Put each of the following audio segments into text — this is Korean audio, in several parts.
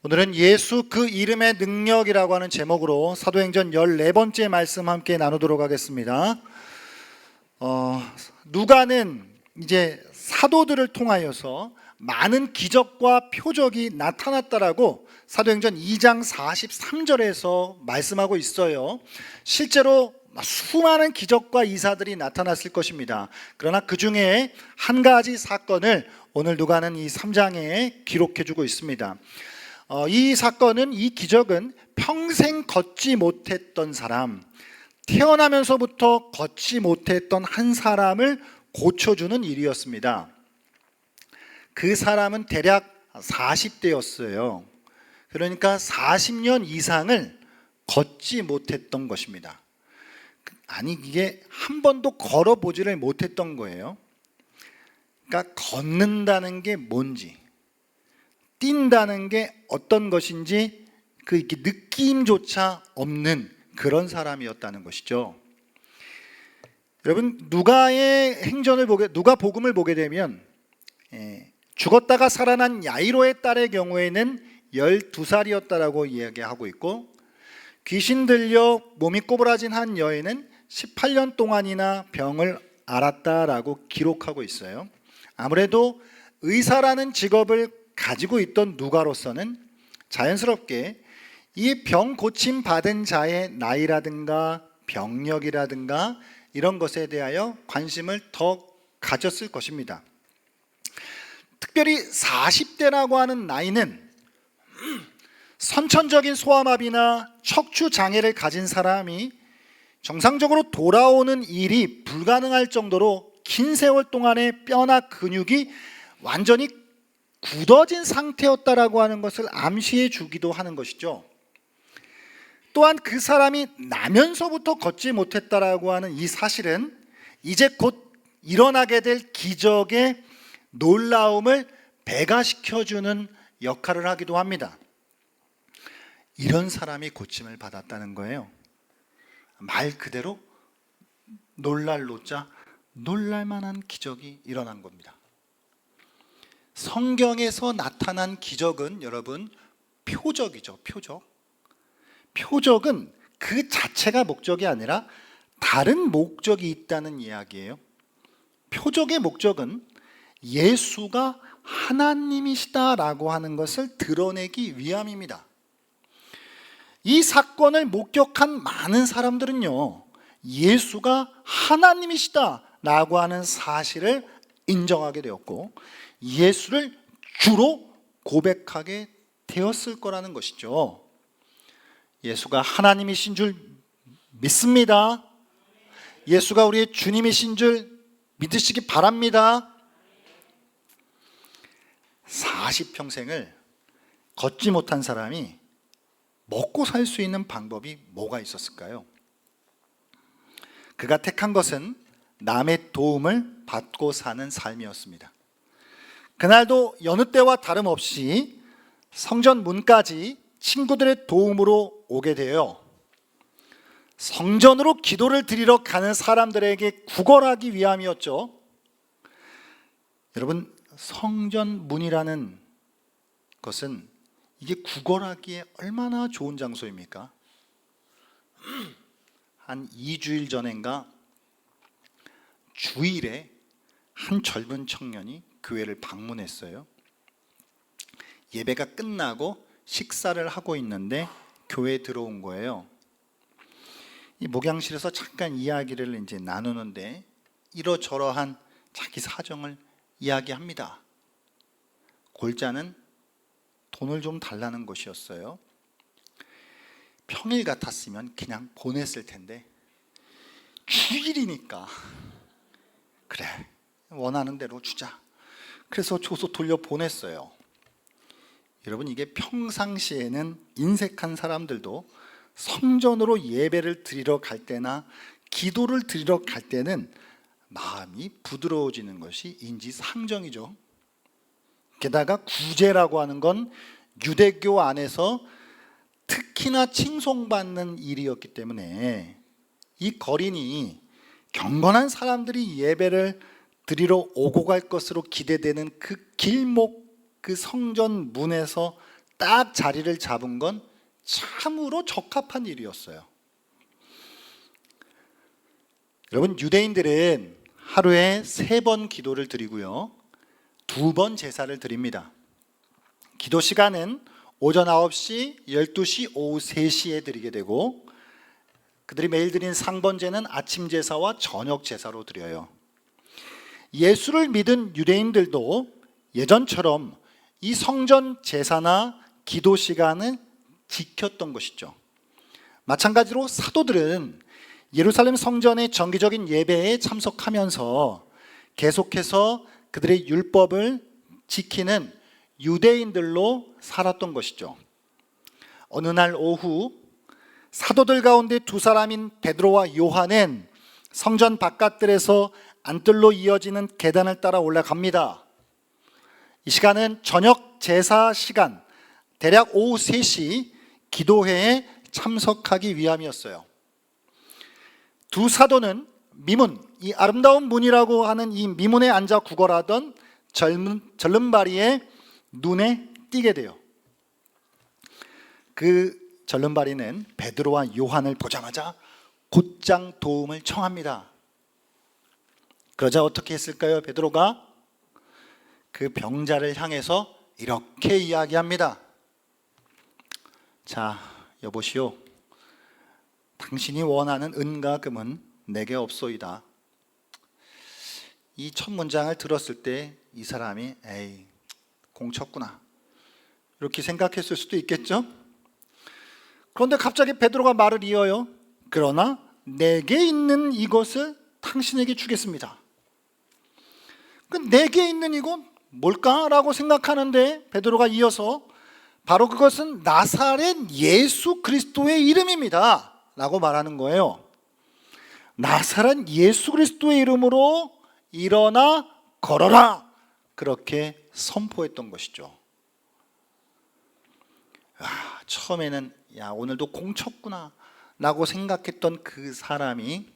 오늘은 예수 그 이름의 능력이라고 하는 제목으로 사도행전 14번째 말씀 함께 나누도록 하겠습니다. 누가는 이제 사도들을 통하여서 많은 기적과 표적이 나타났다라고 사도행전 2장 43절에서 말씀하고 있어요. 실제로 수많은 기적과 이사들이 나타났을 것입니다. 그러나 그 중에 한 가지 사건을 오늘 누가는 이 3장에 기록해 주고 있습니다. 이 사건은, 이 기적은 평생 걷지 못했던 사람, 태어나면서부터 걷지 못했던 한 사람을 고쳐주는 일이었습니다. 그 사람은 대략 40대였어요. 그러니까 40년 이상을 걷지 못했던 것입니다. 아니, 이게 한 번도 걸어보지를 못했던 거예요. 그러니까 걷는다는 게 뭔지, 뛴다는 게 어떤 것인지 그 느낌조차 없는 그런 사람이었다는 것이죠. 여러분, 누가의 행전을 누가복음을 보게 되면 죽었다가 살아난 야이로의 딸의 경우에는 12살이었다라고 이야기하고 있고, 귀신 들려 몸이 꼬부라진 한 여인은 18년 동안이나 병을 앓았다라고 기록하고 있어요. 아무래도 의사라는 직업을 가지고 있던 누가로서는 자연스럽게 이 병 고침 받은 자의 나이라든가 병력이라든가 이런 것에 대하여 관심을 더 가졌을 것입니다. 특별히 40대라고 하는 나이는 선천적인 소아마비나 척추 장애를 가진 사람이 정상적으로 돌아오는 일이 불가능할 정도로 긴 세월 동안의 뼈나 근육이 완전히 굳어진 상태였다라고 하는 것을 암시해 주기도 하는 것이죠. 또한 그 사람이 나면서부터 걷지 못했다라고 하는 이 사실은 이제 곧 일어나게 될 기적의 놀라움을 배가시켜주는 역할을 하기도 합니다. 이런 사람이 고침을 받았다는 거예요. 말 그대로 놀랄 노자, 놀랄만한 기적이 일어난 겁니다. 성경에서 나타난 기적은 여러분 표적이죠. 표적은 그 자체가 목적이 아니라 다른 목적이 있다는 이야기예요. 표적의 목적은 예수가 하나님이시다라고 하는 것을 드러내기 위함입니다. 이 사건을 목격한 많은 사람들은요, 예수가 하나님이시다라고 하는 사실을 인정하게 되었고, 예수를 주로 고백하게 되었을 거라는 것이죠. 예수가 하나님이신 줄 믿습니다. 예수가 우리의 주님이신 줄 믿으시기 바랍니다. 40평생을 걷지 못한 사람이 먹고 살 수 있는 방법이 뭐가 있었을까요? 그가 택한 것은 남의 도움을 받고 사는 삶이었습니다. 그날도 여느 때와 다름없이 성전 문까지 친구들의 도움으로 오게 되어 성전으로 기도를 드리러 가는 사람들에게 구걸하기 위함이었죠. 여러분, 성전 문이라는 것은 이게 구걸하기에 얼마나 좋은 장소입니까? 한 2주일 전인가 주일에 한 젊은 청년이 교회를 방문했어요. 예배가 끝나고 식사를 하고 있는데 교회에 들어온 거예요. 이 목양실에서 잠깐 이야기를 이제 나누는데 이러저러한 자기 사정을 이야기합니다. 골자는 돈을 좀 달라는 것이었어요. 평일 같았으면 그냥 보냈을 텐데 주일이니까 그래, 원하는 대로 주자. 그래서 줘서 돌려 보냈어요. 여러분, 이게 평상시에는 인색한 사람들도 성전으로 예배를 드리러 갈 때나 기도를 드리러 갈 때는 마음이 부드러워지는 것이 인지상정이죠. 게다가 구제라고 하는 건 유대교 안에서 특히나 칭송받는 일이었기 때문에 이 거린이 경건한 사람들이 예배를 드리러 오고 갈 것으로 기대되는 그 길목, 그 성전 문에서 딱 자리를 잡은 건 참으로 적합한 일이었어요. 여러분, 유대인들은 하루에 3번 기도를 드리고요, 2번 제사를 드립니다. 기도 시간은 오전 9시, 12시, 오후 3시에 드리게 되고, 그들이 매일 드린 상번제는 아침 제사와 저녁 제사로 드려요. 예수를 믿은 유대인들도 예전처럼 이 성전 제사나 기도 시간을 지켰던 것이죠. 마찬가지로 사도들은 예루살렘 성전의 정기적인 예배에 참석하면서 계속해서 그들의 율법을 지키는 유대인들로 살았던 것이죠. 어느 날 오후 사도들 가운데 2사람인 베드로와 요한은 성전 바깥들에서 안뜰로 이어지는 계단을 따라 올라갑니다. 이 시간은 저녁 제사 시간, 대략 오후 3시 기도회에 참석하기 위함이었어요. 2 사도는 미문, 이 아름다운 문이라고 하는 이 미문에 앉아 구걸하던 절름발이의 눈에 띄게 돼요. 그 절름발이는 베드로와 요한을 보자마자 곧장 도움을 청합니다. 그러자 어떻게 했을까요? 베드로가 그 병자를 향해서 이렇게 이야기합니다. 자, 여보시오, 당신이 원하는 은과 금은 내게 없소이다. 이 첫 문장을 들었을 때 이 사람이 에이, 공쳤구나, 이렇게 생각했을 수도 있겠죠. 그런데 갑자기 베드로가 말을 이어요. 그러나 내게 있는 이것을 당신에게 주겠습니다. 내게 있는 이건 뭘까라고 생각하는데 베드로가 이어서 바로 그것은 나사렛 예수 그리스도의 이름입니다 라고 말하는 거예요. 나사렛 예수 그리스도의 이름으로 일어나 걸어라, 그렇게 선포했던 것이죠. 처음에는 야, 오늘도 공쳤구나 라고 생각했던 그 사람이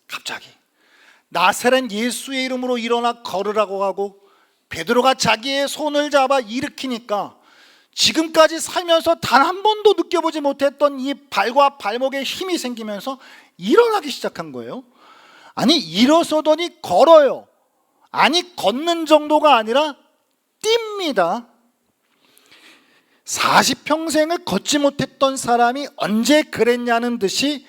갑자기 나사렛 예수의 이름으로 일어나 걸으라고 하고 베드로가 자기의 손을 잡아 일으키니까 지금까지 살면서 단 한 번도 느껴보지 못했던 이 발과 발목에 힘이 생기면서 일어나기 시작한 거예요. 아니, 일어서더니 걸어요. 아니, 걷는 정도가 아니라 뜁니다. 40평생을 걷지 못했던 사람이 언제 그랬냐는 듯이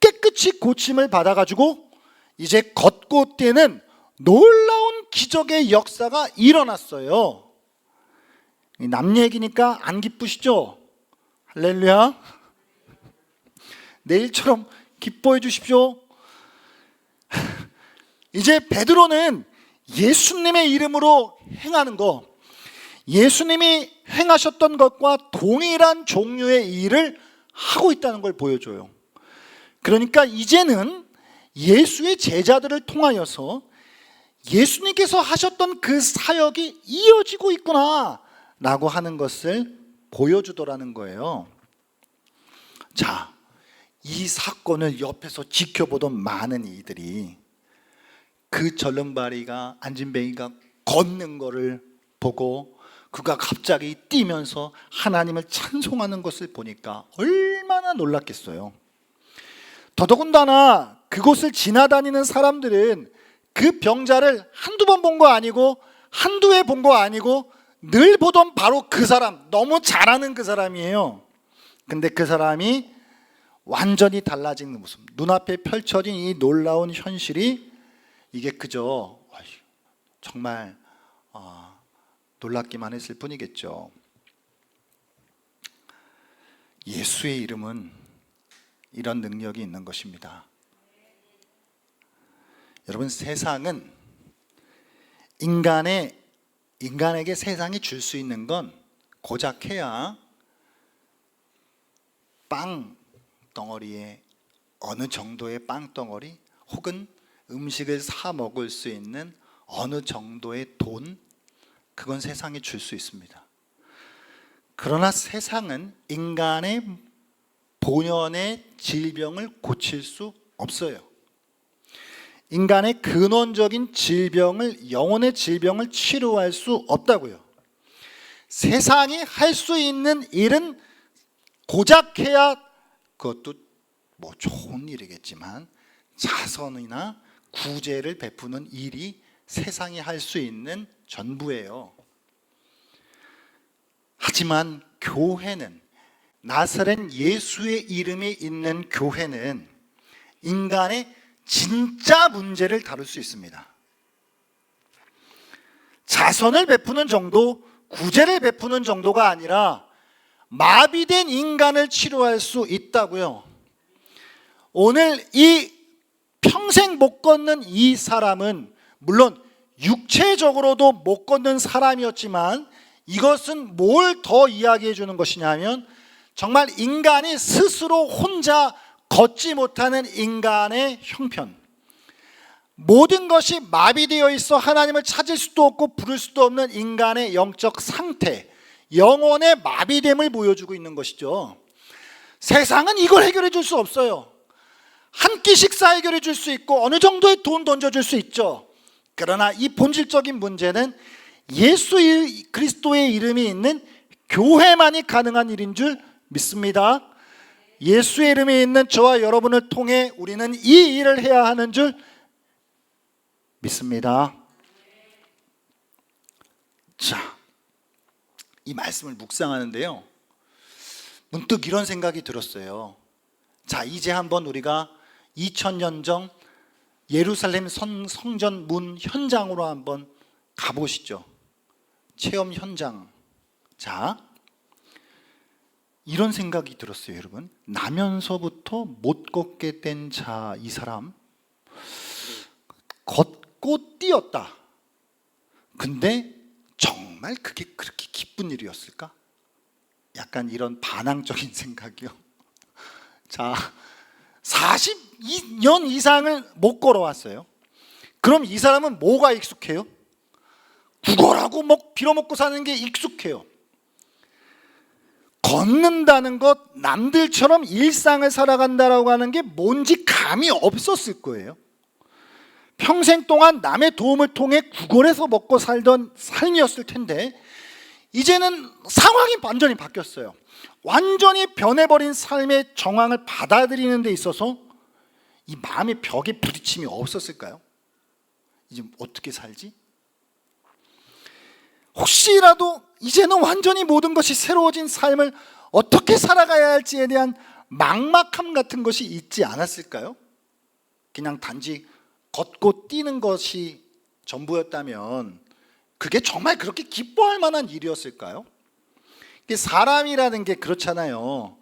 깨끗이 고침을 받아가지고 이제 걷고 뛰는 놀라운 기적의 역사가 일어났어요. 남 얘기니까 안 기쁘시죠? 할렐루야. 내일처럼 기뻐해 주십시오. 이제 베드로는 예수님의 이름으로 행하는 거, 예수님이 행하셨던 것과 동일한 종류의 일을 하고 있다는 걸 보여줘요. 그러니까 이제는 예수의 제자들을 통하여서 예수님께서 하셨던 그 사역이 이어지고 있구나 라고 하는 것을 보여주더라는 거예요. 자, 이 사건을 옆에서 지켜보던 많은 이들이 그 절름발이가, 안진뱅이가 걷는 거를 보고 그가 갑자기 뛰면서 하나님을 찬송하는 것을 보니까 얼마나 놀랐겠어요. 더더군다나 그곳을 지나다니는 사람들은 그 병자를 한두 번 본 거 아니고 한두 해 본 거 아니고 늘 보던 바로 그 사람, 너무 잘하는 그 사람이에요. 근데 그 사람이 완전히 달라진 모습, 눈앞에 펼쳐진 이 놀라운 현실이 이게 그저 정말 놀랍기만 했을 뿐이겠죠. 예수의 이름은 이런 능력이 있는 것입니다. 여러분, 세상은 인간에게 세상이 줄 수 있는 건 고작 해야 빵 덩어리에 어느 정도의 빵 덩어리, 혹은 음식을 사 먹을 수 있는 어느 정도의 돈, 그건 세상이 줄 수 있습니다. 그러나 세상은 인간의 본연의 질병을 고칠 수 없어요. 인간의 근원적인 질병을, 영혼의 질병을 치료할 수 없다고요. 세상이 할 수 있는 일은 고작 해야, 그것도 뭐 좋은 일이겠지만 자선이나 구제를 베푸는 일이 세상이 할 수 있는 전부예요. 하지만 교회는, 나사렛 예수의 이름이 있는 교회는 인간의 진짜 문제를 다룰 수 있습니다. 자선을 베푸는 정도, 구제를 베푸는 정도가 아니라 마비된 인간을 치료할 수 있다고요. 오늘 이 평생 못 걷는 이 사람은 물론 육체적으로도 못 걷는 사람이었지만, 이것은 뭘 더 이야기해 주는 것이냐면, 정말 인간이 스스로 혼자 걷지 못하는 인간의 형편, 모든 것이 마비되어 있어 하나님을 찾을 수도 없고 부를 수도 없는 인간의 영적 상태, 영혼의 마비됨을 보여주고 있는 것이죠. 세상은 이걸 해결해 줄 수 없어요. 한 끼 식사 해결해 줄 수 있고 어느 정도의 돈 던져줄 수 있죠. 그러나 이 본질적인 문제는 예수 그리스도의 이름이 있는 교회만이 가능한 일인 줄 믿습니다. 예수의 이름이 있는 저와 여러분을 통해 우리는 이 일을 해야 하는 줄 믿습니다. 자, 이 말씀을 묵상하는데요, 문득 이런 생각이 들었어요. 자, 이제 한번 우리가 2000년 전 예루살렘 성전 문 현장으로 한번 가보시죠. 체험 현장. 자, 이런 생각이 들었어요, 여러분. 나면서부터 못 걷게 된 자, 이 사람 걷고 뛰었다. 근데 정말 그게 그렇게 기쁜 일이었을까? 약간 이런 반항적인 생각이요. 자, 42년 이상을 못 걸어왔어요. 그럼 이 사람은 뭐가 익숙해요? 구걸하고 빌어먹고 사는 게 익숙해요. 걷는다는 것, 남들처럼 일상을 살아간다라고 하는 게 뭔지 감이 없었을 거예요. 평생 동안 남의 도움을 통해 구걸해서 먹고 살던 삶이었을 텐데, 이제는 상황이 완전히 바뀌었어요. 완전히 변해버린 삶의 정황을 받아들이는 데 있어서 이 마음의 벽에 부딪힘이 없었을까요? 이제 어떻게 살지? 혹시라도 이제는 완전히 모든 것이 새로워진 삶을 어떻게 살아가야 할지에 대한 막막함 같은 것이 있지 않았을까요? 그냥 단지 걷고 뛰는 것이 전부였다면 그게 정말 그렇게 기뻐할 만한 일이었을까요? 사람이라는 게 그렇잖아요.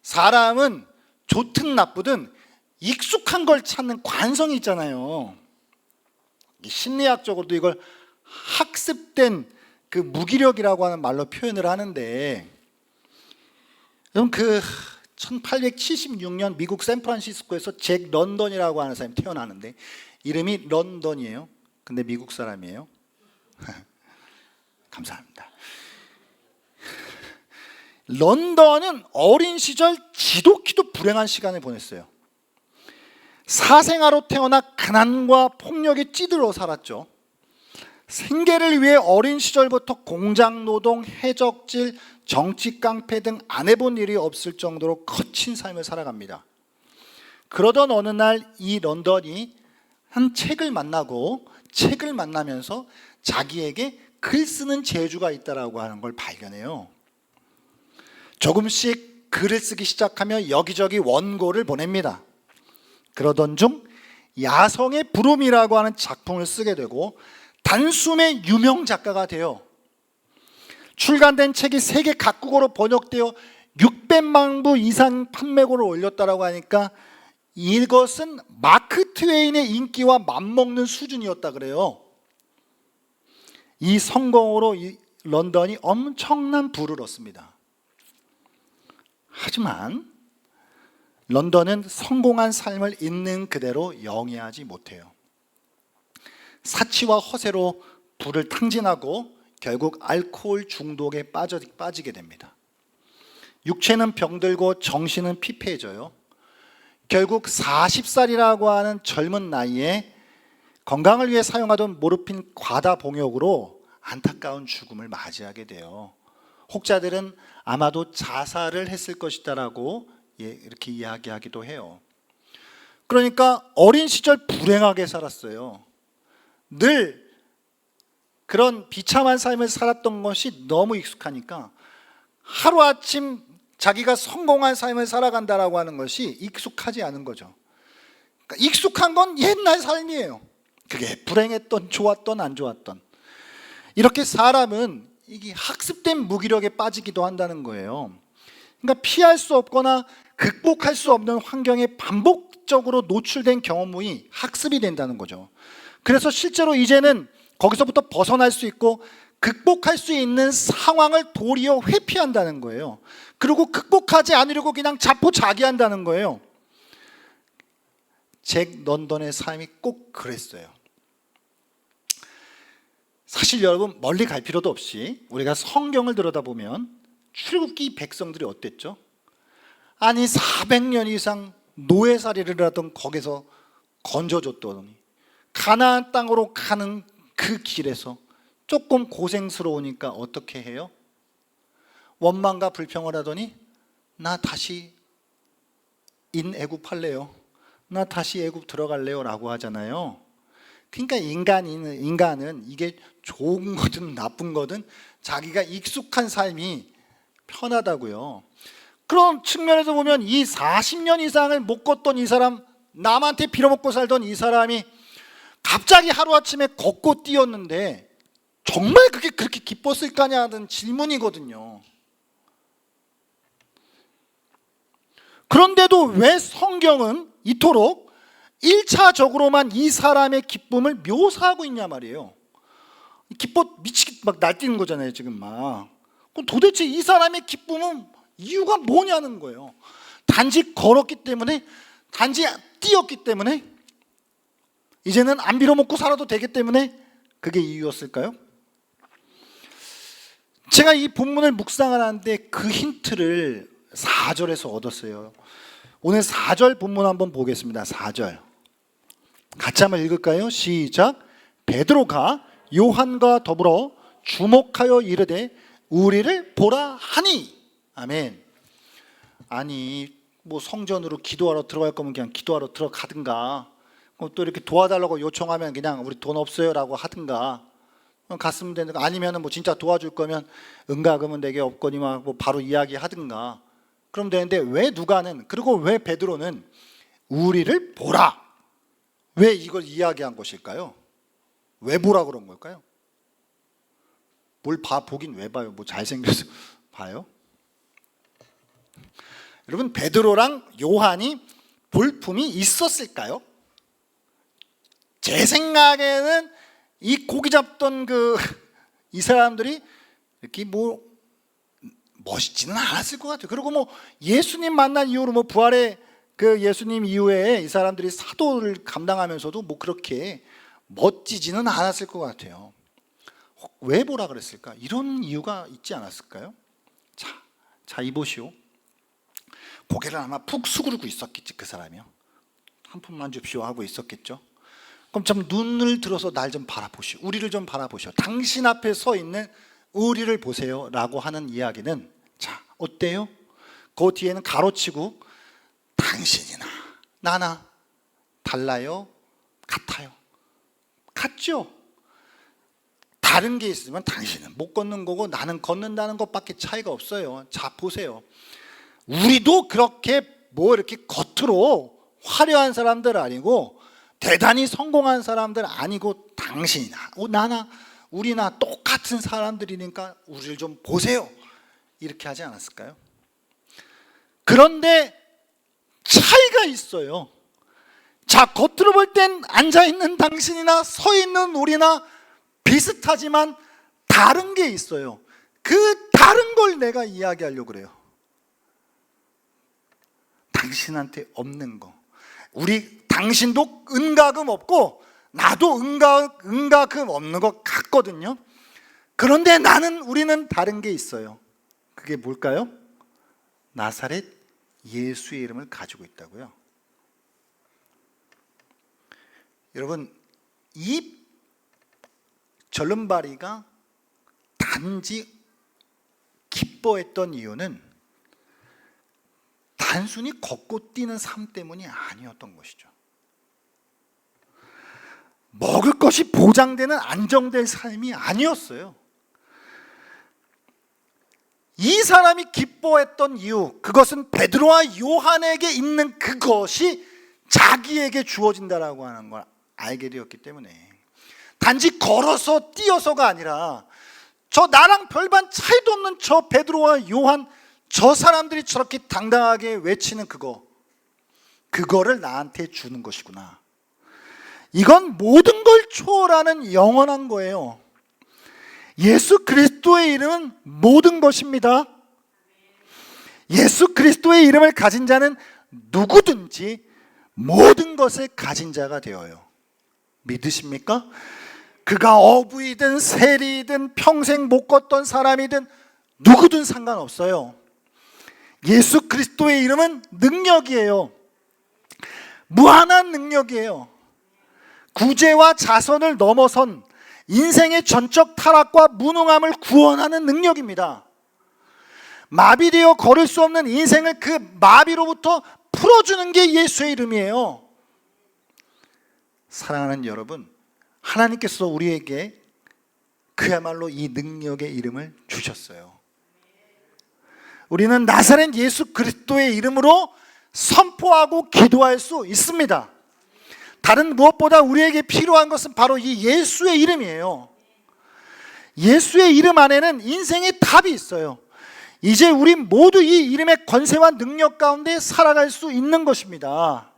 사람은 좋든 나쁘든 익숙한 걸 찾는 관성이 있잖아요. 심리학적으로도 이걸 학습된 그 무기력이라고 하는 말로 표현을 하는데, 그럼 그 1876년 미국 샌프란시스코에서 잭 런던이라고 하는 사람이 태어나는데, 이름이 런던이에요. 근데 미국 사람이에요. 감사합니다. 런던은 어린 시절 지독히도 불행한 시간을 보냈어요. 사생아로 태어나 가난과 폭력에 찌들어 살았죠. 생계를 위해 어린 시절부터 공장노동, 해적질, 정치 깡패 등 안 해본 일이 없을 정도로 거친 삶을 살아갑니다. 그러던 어느 날 이 런던이 한 책을 만나면서 자기에게 글 쓰는 재주가 있다라고 하는 걸 발견해요. 조금씩 글을 쓰기 시작하며 여기저기 원고를 보냅니다. 그러던 중 야성의 부름이라고 하는 작품을 쓰게 되고 단숨에 유명 작가가 돼요. 출간된 책이 세계 각국어로 번역되어 600만 부 이상 판매고를 올렸다라고 하니까 이것은 마크 트웨인의 인기와 맞먹는 수준이었다 그래요. 이 성공으로 이 런던이 엄청난 부를 얻습니다. 하지만 런던은 성공한 삶을 있는 그대로 영위하지 못해요. 사치와 허세로 부를 탕진하고 결국 알코올 중독에 빠지게 됩니다. 육체는 병들고 정신은 피폐해져요. 결국 40살이라고 하는 젊은 나이에 건강을 위해 사용하던 모르핀 과다 복용으로 안타까운 죽음을 맞이하게 돼요. 혹자들은 아마도 자살을 했을 것이다라고 이렇게 이야기하기도 해요. 그러니까 어린 시절 불행하게 살았어요. 늘 그런 비참한 삶을 살았던 것이 너무 익숙하니까 하루아침 자기가 성공한 삶을 살아간다라고 하는 것이 익숙하지 않은 거죠. 그러니까 익숙한 건 옛날 삶이에요. 그게 불행했던 좋았던 안 좋았던. 이렇게 사람은 이게 학습된 무기력에 빠지기도 한다는 거예요. 그러니까 피할 수 없거나 극복할 수 없는 환경에 반복적으로 노출된 경험이 학습이 된다는 거죠. 그래서 실제로 이제는 거기서부터 벗어날 수 있고 극복할 수 있는 상황을 도리어 회피한다는 거예요. 그리고 극복하지 않으려고 그냥 자포자기한다는 거예요. 잭 런던의 삶이 꼭 그랬어요. 사실 여러분 멀리 갈 필요도 없이 우리가 성경을 들여다보면 출애굽기 백성들이 어땠죠? 아니 400년 이상 노예살이를 하던 거기서 건져줬더니 가나안 땅으로 가는 그 길에서 조금 고생스러우니까 어떻게 해요? 원망과 불평을 하더니 나 다시 애굽 할래요. 나 다시 애굽 들어갈래요 라고 하잖아요. 그러니까 인간은 이게 좋은 거든 나쁜 거든 자기가 익숙한 삶이 편하다고요. 그런 측면에서 보면 이 40년 이상을 못 걷던 이 사람, 남한테 빌어먹고 살던 이 사람이 갑자기 하루아침에 걷고 뛰었는데 정말 그게 그렇게 기뻤을까냐는 질문이거든요. 그런데도 왜 성경은 이토록 1차적으로만 이 사람의 기쁨을 묘사하고 있냐 말이에요. 기뻐 미치게 막 날뛰는 거잖아요 지금 막. 그럼 도대체 이 사람의 기쁨은 이유가 뭐냐는 거예요. 단지 걸었기 때문에, 단지 뛰었기 때문에, 이제는 안 빌어먹고 살아도 되기 때문에 그게 이유였을까요? 제가 이 본문을 묵상을 하는데 그 힌트를 4절에서 얻었어요. 오늘 4절 본문 한번 보겠습니다. 4절 같이 한번 읽을까요? 시작. 베드로가 요한과 더불어 주목하여 이르되 우리를 보라 하니. 아멘. 아니 뭐 성전으로 기도하러 들어갈 거면 그냥 기도하러 들어가든가, 또 이렇게 도와달라고 요청하면 그냥 우리 돈 없어요 라고 하든가 갔으면 되는가, 아니면 뭐 진짜 도와줄 거면 은가금은 내게 없거니와 뭐 바로 이야기하든가 그럼 되는데, 왜 누가는, 그리고 왜 베드로는 우리를 보라, 왜 이걸 이야기한 것일까요? 왜 보라 그런 걸까요? 뭘 보긴 왜 봐요? 뭐 잘생겨서 봐요? 여러분 베드로랑 요한이 볼품이 있었을까요? 제 생각에는 이 고기 잡던 이 사람들이 이렇게 뭐 멋있지는 않았을 것 같아요. 그리고 뭐 예수님 만난 이후로 뭐 부활의 예수님 이후에 이 사람들이 사도를 감당하면서도 뭐 그렇게 멋지지는 않았을 것 같아요. 왜 보라 그랬을까? 이런 이유가 있지 않았을까요? 자 이보시오. 고개를 아마 푹 수그르고 있었겠지 그 사람이요. 한 푼만 줍시오 하고 있었겠죠. 그럼 좀 눈을 들어서 날 좀 바라보시오. 우리를 좀 바라보시오. 당신 앞에 서 있는 우리를 보세요 라고 하는 이야기는, 자 어때요? 그 뒤에는 가로치고 당신이나 나나 달라요? 같아요? 같죠? 다른 게 있으면 당신은 못 걷는 거고 나는 걷는다는 것밖에 차이가 없어요. 자 보세요. 우리도 그렇게 뭐 이렇게 겉으로 화려한 사람들 아니고 대단히 성공한 사람들 아니고 당신이나 나나 우리나 똑같은 사람들이니까 우리를 좀 보세요 이렇게 하지 않았을까요? 그런데 차이가 있어요. 자 겉으로 볼 땐 앉아있는 당신이나 서있는 우리나 비슷하지만 다른 게 있어요. 그 다른 걸 내가 이야기하려고 그래요. 당신한테 없는 거. 당신도 은가금 없고 나도 은가금 없는 것 같거든요. 그런데 우리는 다른 게 있어요. 그게 뭘까요? 나사렛 예수의 이름을 가지고 있다고요. 여러분 이 절름발이가 단지 기뻐했던 이유는 단순히 걷고 뛰는 삶 때문이 아니었던 것이죠. 먹을 것이 보장되는 안정된 삶이 아니었어요. 이 사람이 기뻐했던 이유, 그것은 베드로와 요한에게 있는 그것이 자기에게 주어진다라고 하는 걸 알게 되었기 때문에, 단지 걸어서 뛰어서가 아니라 저 나랑 별반 차이도 없는 저 베드로와 요한, 저 사람들이 저렇게 당당하게 외치는 그거를 나한테 주는 것이구나. 이건 모든 걸 초월하는 영원한 거예요. 예수 그리스도의 이름은 모든 것입니다. 예수 그리스도의 이름을 가진 자는 누구든지 모든 것을 가진 자가 되어요. 믿으십니까? 그가 어부이든 세리든 평생 못 걷던 사람이든 누구든 상관없어요. 예수 그리스도의 이름은 능력이에요. 무한한 능력이에요. 구제와 자선을 넘어선 인생의 전적 타락과 무능함을 구원하는 능력입니다. 마비되어 걸을 수 없는 인생을 그 마비로부터 풀어주는 게 예수의 이름이에요. 사랑하는 여러분, 하나님께서 우리에게 그야말로 이 능력의 이름을 주셨어요. 우리는 나사렛 예수 그리스도의 이름으로 선포하고 기도할 수 있습니다. 다른 무엇보다 우리에게 필요한 것은 바로 이 예수의 이름이에요. 예수의 이름 안에는 인생의 답이 있어요. 이제 우리 모두 이 이름의 권세와 능력 가운데 살아갈 수 있는 것입니다.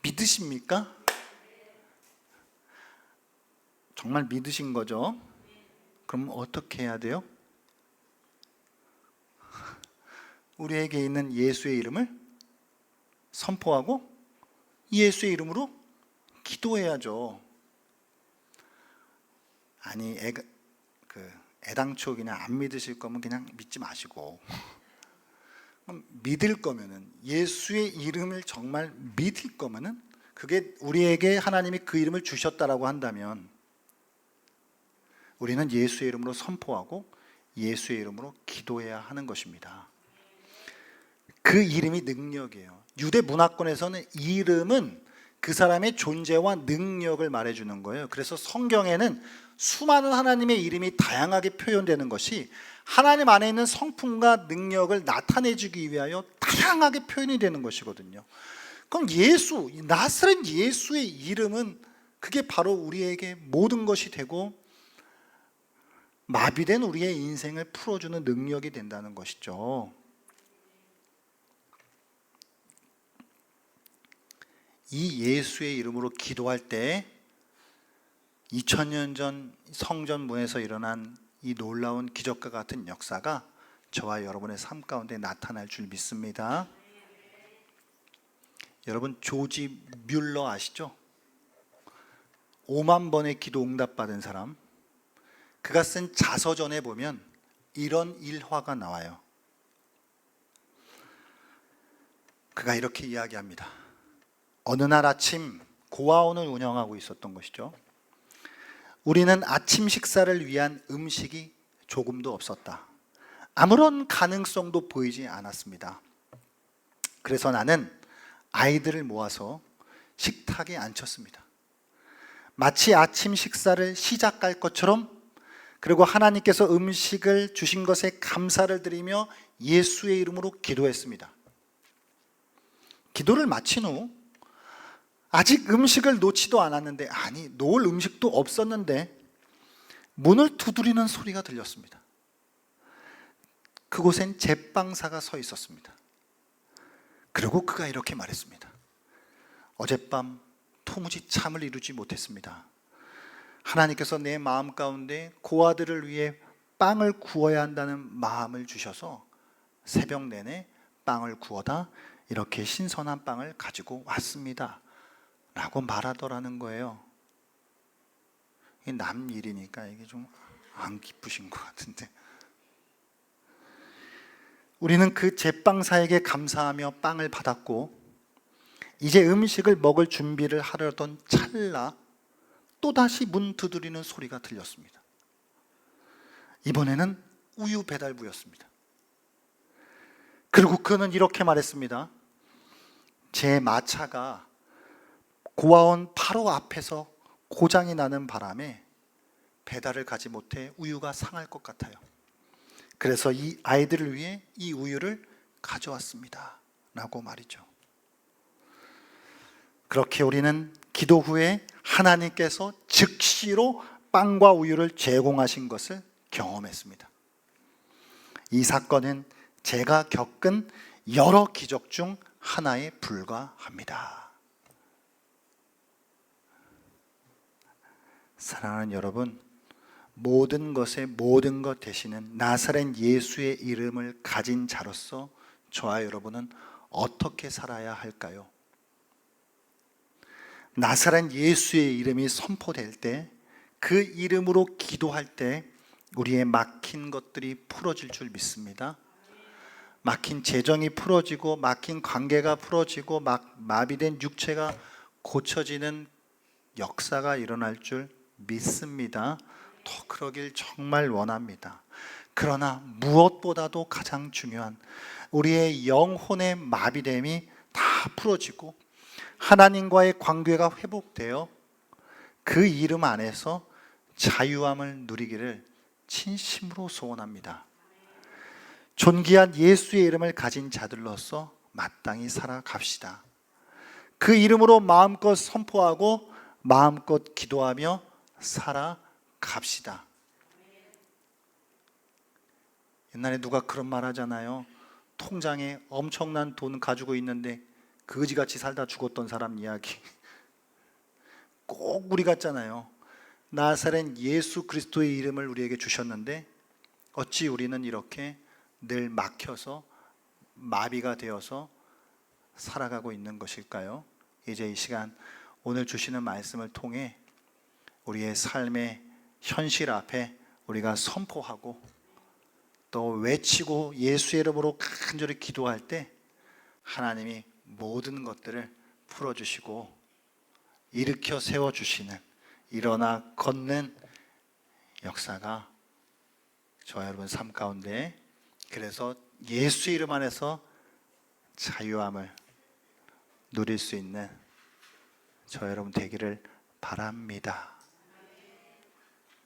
믿으십니까? 정말 믿으신 거죠? 그럼 어떻게 해야 돼요? 우리에게 있는 예수의 이름을 선포하고 예수의 이름으로 기도해야죠. 아니 애당초 그냥 안 믿으실 거면 그냥 믿지 마시고, 믿을 거면은, 예수의 이름을 정말 믿을 거면은, 그게 우리에게 하나님이 그 이름을 주셨다라고 한다면 우리는 예수의 이름으로 선포하고 예수의 이름으로 기도해야 하는 것입니다. 그 이름이 능력이에요. 유대 문화권에서는 이름은 그 사람의 존재와 능력을 말해주는 거예요. 그래서 성경에는 수많은 하나님의 이름이 다양하게 표현되는 것이 하나님 안에 있는 성품과 능력을 나타내주기 위하여 다양하게 표현이 되는 것이거든요. 그럼 나사렛 예수의 이름은 그게 바로 우리에게 모든 것이 되고 마비된 우리의 인생을 풀어주는 능력이 된다는 것이죠. 이 예수의 이름으로 기도할 때 2000년 전 성전문에서 일어난 이 놀라운 기적과 같은 역사가 저와 여러분의 삶 가운데 나타날 줄 믿습니다. 여러분, 조지 뮬러 아시죠? 5만 번의 기도 응답받은 사람. 그가 쓴 자서전에 보면 이런 일화가 나와요. 그가 이렇게 이야기합니다. 어느 날 아침 고아원을 운영하고 있었던 것이죠. 우리는 아침 식사를 위한 음식이 조금도 없었다. 아무런 가능성도 보이지 않았습니다. 그래서 나는 아이들을 모아서 식탁에 앉혔습니다. 마치 아침 식사를 시작할 것처럼, 그리고 하나님께서 음식을 주신 것에 감사를 드리며 예수의 이름으로 기도했습니다. 기도를 마친 후 아직 음식을 놓지도 않았는데, 놓을 음식도 없었는데 문을 두드리는 소리가 들렸습니다. 그곳엔 제빵사가 서 있었습니다. 그리고 그가 이렇게 말했습니다. 어젯밤 도무지 잠을 이루지 못했습니다. 하나님께서 내 마음 가운데 고아들을 위해 빵을 구워야 한다는 마음을 주셔서 새벽 내내 빵을 구워다 이렇게 신선한 빵을 가지고 왔습니다 라고 말하더라는 거예요. 이게 남 일이니까 이게 좀 안 기쁘신 것 같은데, 우리는 그 제빵사에게 감사하며 빵을 받았고, 이제 음식을 먹을 준비를 하려던 찰나 또다시 문 두드리는 소리가 들렸습니다. 이번에는 우유 배달부였습니다. 그리고 그는 이렇게 말했습니다. 제 마차가 고아원 바로 앞에서 고장이 나는 바람에 배달을 가지 못해 우유가 상할 것 같아요. 그래서 이 아이들을 위해 이 우유를 가져왔습니다 라고 말이죠. 그렇게 우리는 기도 후에 하나님께서 즉시로 빵과 우유를 제공하신 것을 경험했습니다. 이 사건은 제가 겪은 여러 기적 중 하나에 불과합니다. 사랑하는 여러분, 모든 것의 모든 것 되시는 나사렛 예수의 이름을 가진 자로서 저와 여러분은 어떻게 살아야 할까요? 나사렛 예수의 이름이 선포될 때, 그 이름으로 기도할 때 우리의 막힌 것들이 풀어질 줄 믿습니다. 막힌 재정이 풀어지고, 막힌 관계가 풀어지고, 마비된 육체가 고쳐지는 역사가 일어날 줄 믿습니다. 더 그러길 정말 원합니다. 그러나 무엇보다도 가장 중요한 우리의 영혼의 마비됨이 다 풀어지고 하나님과의 관계가 회복되어 그 이름 안에서 자유함을 누리기를 진심으로 소원합니다. 존귀한 예수의 이름을 가진 자들로서 마땅히 살아갑시다. 그 이름으로 마음껏 선포하고 마음껏 기도하며 살아갑시다. 옛날에 누가 그런 말 하잖아요. 통장에 엄청난 돈 가지고 있는데 거지같이 살다 죽었던 사람 이야기. 꼭 우리 같잖아요. 나사렛 예수 그리스도의 이름을 우리에게 주셨는데 어찌 우리는 이렇게 늘 막혀서 마비가 되어서 살아가고 있는 것일까요? 이제 이 시간 오늘 주시는 말씀을 통해 우리의 삶의 현실 앞에 우리가 선포하고 또 외치고 예수의 이름으로 간절히 기도할 때 하나님이 모든 것들을 풀어주시고 일으켜 세워주시는, 일어나 걷는 역사가 저와 여러분 삶 가운데, 그래서 예수 이름 안에서 자유함을 누릴 수 있는 저와 여러분 되기를 바랍니다.